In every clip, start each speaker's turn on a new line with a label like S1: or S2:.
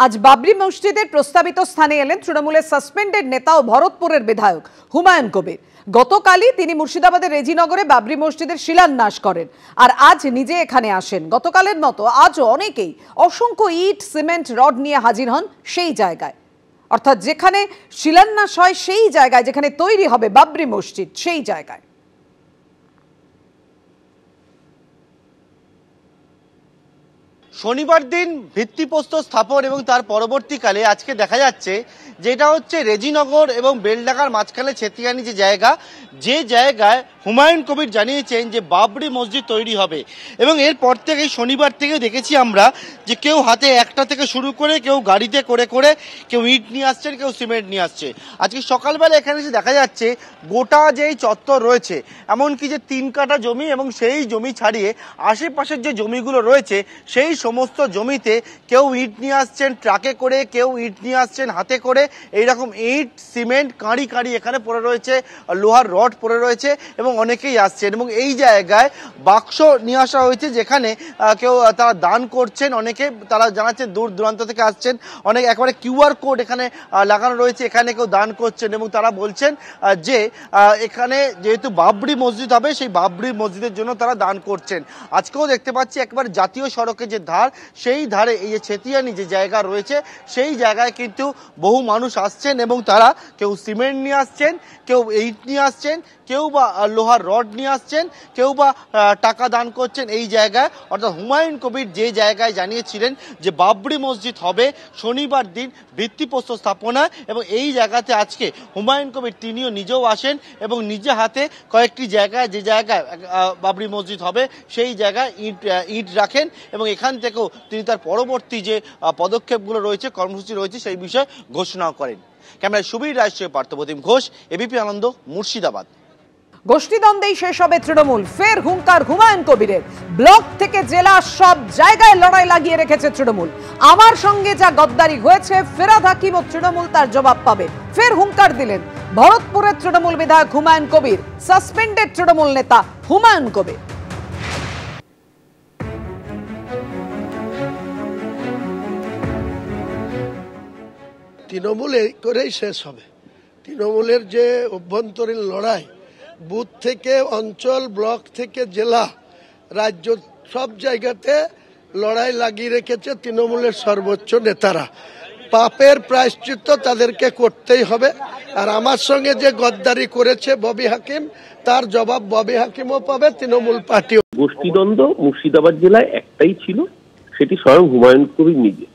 S1: আজ বাবরি মসজিদের প্রস্তাবিত স্থানে এলেন তৃণমূলের সাসপেন্ডেড নেতা ও ভরতপুরের বিধায়ক হুমায়ুন কবির। গতকালই তিনি মুর্শিদাবাদের রেজিনগরে বাবরি মসজিদের শিলান্যাস করেন আর আজ নিজে এখানে আসেন। গতকালের মতো আজও অনেকেই অসংখ্য ইট সিমেন্ট রড নিয়ে হাজির হন সেই জায়গায়, অর্থাৎ যেখানে শিলান্যাস হয় সেই জায়গায়, যেখানে তৈরি হবে বাবরি মসজিদ সেই জায়গায়।
S2: শনিবার দিন ভিত্তিপ্রস্তর স্থাপন এবং তার পরবর্তীকালে আজকে দেখা যাচ্ছে যেটা হচ্ছে রেজিনগর এবং বেলডাঙ্গার মাঝখানে ছেতিয়ানি যে জায়গায় হুমায়ুন কবির জানিয়েছেন যে বাবরি মসজিদ তৈরি হবে। এবং এরপর থেকে শনিবার থেকে দেখেছি আমরা যে কেউ হাতে একটা থেকে শুরু করে কেউ গাড়িতে করে করে কেউ ইট নিয়ে আসছেন, কেউ সিমেন্ট নিয়ে আসছে। আজকে সকালবেলা এখানে এসে দেখা যাচ্ছে গোটা যেই চত্বর রয়েছে, এমনকি যে 3 কাঠা জমি এবং সেই জমি ছাড়িয়ে আশেপাশের যে জমিগুলো রয়েছে সেই সমস্ত জমিতে কেউ ইট নিয়ে আসছেন ট্রাকে করে, কেউ ইট নিয়ে আসছেন হাতে করে। এইরকম ইট সিমেন্ট কাঁড়ি কাঁড়ি এখানে পড়ে রয়েছে, লোহার রড পড়ে রয়েছে এবং অনেকেই আসছেন। এবং এই জায়গায় বাক্স নিয়ে আসা হয়েছে যেখানে কেউ তারা দান করছেন, অনেকে তারা জানাচ্ছেন দূর দূরান্ত থেকে আসছেন, অনেক একেবারে QR কোড এখানে লাগানো রয়েছে, এখানে কেউ দান করছেন এবং তারা বলছেন যে এখানে যেহেতু বাবরি মসজিদ হবে সেই বাবরি মসজিদের জন্য তারা দান করছেন। আজকেও দেখতে পাচ্ছি একবার জাতীয় সড়কের যে ধার সেই ধারে এই যে ছেতিয়ানি যে জায়গা রয়েছে সেই জায়গায় কিন্তু বহু মানুষ আসছেন এবং তারা কেউ সিমেন্ট নিয়ে আসছেন, কেউ ইট নিয়ে আসছেন, কেউ বা লোহার রড নিয়ে আসছেন, কেউ বা টাকা দান করছেন এই জায়গায়। অর্থাৎ হুমায়ুন কবির যে জায়গায় জানিয়েছিলেন যে বাবরি মসজিদ হবে শনিবার দিন ভিত্তিপ্রস্তর স্থাপনা, এবং এই জায়গাতে আজকে হুমায়ুন কবির তিনিও নিজেও আসেন এবং নিজে হাতে কয়েকটি জায়গায় যে জায়গায় বাবরি মসজিদ হবে সেই জায়গায় ইট রাখেন এবং এখান থেকেও তিনি তার পরবর্তী যে পদক্ষেপগুলো রয়েছে, কর্মসূচি রয়েছে সেই বিষয়ে ঘোষণাও করেন। ক্যামেরায় সুবীর রায়ের সঙ্গে পার্থপ্রতিম ঘোষ, এবিপি আনন্দ, মুর্শিদাবাদ।
S1: গোষ্ঠীদ্বন্দ্বেই শেষ হবে তৃণমূল, ফের হুঙ্কার হুমায়ুন কবিরের। ব্লক থেকে জেলা সব জায়গায় লড়াই লাগিয়ে রেখেছে তৃণমূল। আমার সঙ্গে যা গদ্দারি হয়েছে ফেরাদ হাকিম ও তৃণমূল তার জবাব পাবে, ফের হুঙ্কার দিলেন ভরতপুরের তৃণমূল বিধায়ক হুমায়ুন কবির, সাসপেন্ডেড তৃণমূল নেতা হুমায়ুন কবির।
S3: তৃণমূল এই করেই শেষ হবে। তৃণমূলের যে অভ্যন্তরীণ লড়াই, বুথ থেকে অঞ্চল, ব্লক থেকে জেলা, রাজ্য সব জায়গাতে লড়াই লাগিয়ে রেখেছে তৃণমূলের সর্বোচ্চ নেতারা। পাপের প্রায়শ্চিত্ত তাদেরকে করতেই হবে। আর আমার সঙ্গে যে গদ্দারি করেছে ববি হাকিম, তার জবাব ববি হাকিমও পাবে, তৃণমূল পার্টিও।
S4: গোষ্ঠীদ্বন্দ্ব মুর্শিদাবাদ জেলায় একটাই ছিল, সেটি স্বয়ং হুমায়ুন কবির নিজে।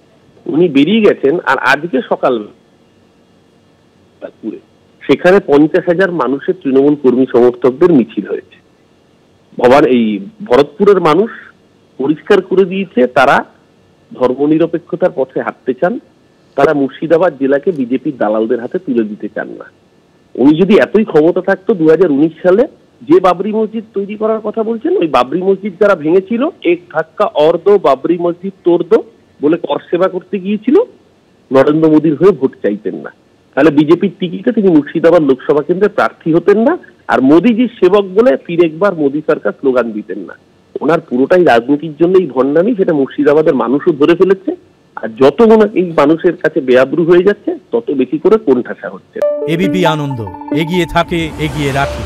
S4: উনি বেরিয়ে গেছেন আর আজকে সকাল সেখানে 50,000 মানুষের তৃণমূল কর্মী সমর্থকদের মিছিল হয়েছে। এই ভরতপুরের মানুষ পরিষ্কার করে দিয়েছে তারা ধর্মনিরপেক্ষতার পথে হাঁটতে চান, তারা মুর্শিদাবাদ জেলাকে বিজেপির দালালদের হাতে তুলে দিতে চান না। উনি যদি এতই ক্ষমতা থাকতো 2019 সালে যে বাবরি মসজিদ তৈরি করার কথা বলছেন, ওই বাবরি মসজিদ যারা ভেঙেছিল, এক ধাক্কা অর দো বাবরি মসজিদ তোর দো বলে কর সেবা করতে গিয়েছিল, নরেন্দ্র মোদীর হয়ে ভোট চাইতেন না, তাহলে বিজেপির টিকিটে তিনি মুর্শিদাবাদ লোকসভা কেন্দ্রে প্রার্থী হতেন না, আর মোদীজির সেবক বলে ফির একবার মোদী সরকার স্লোগান দিতেন না। ওনার পুরোটাই রাজনীতির জন্য এই ভণ্ডামি, সেটা মুর্শিদাবাদের মানুষও ধরে ফেলেছে। আর যত এই মানুষের কাছে বেআব্রু হয়ে যাচ্ছে তত বেশি করে কোণঠাসা হচ্ছে।
S5: এবিপি আনন্দ, এগিয়ে থাকে, এগিয়ে রাখে।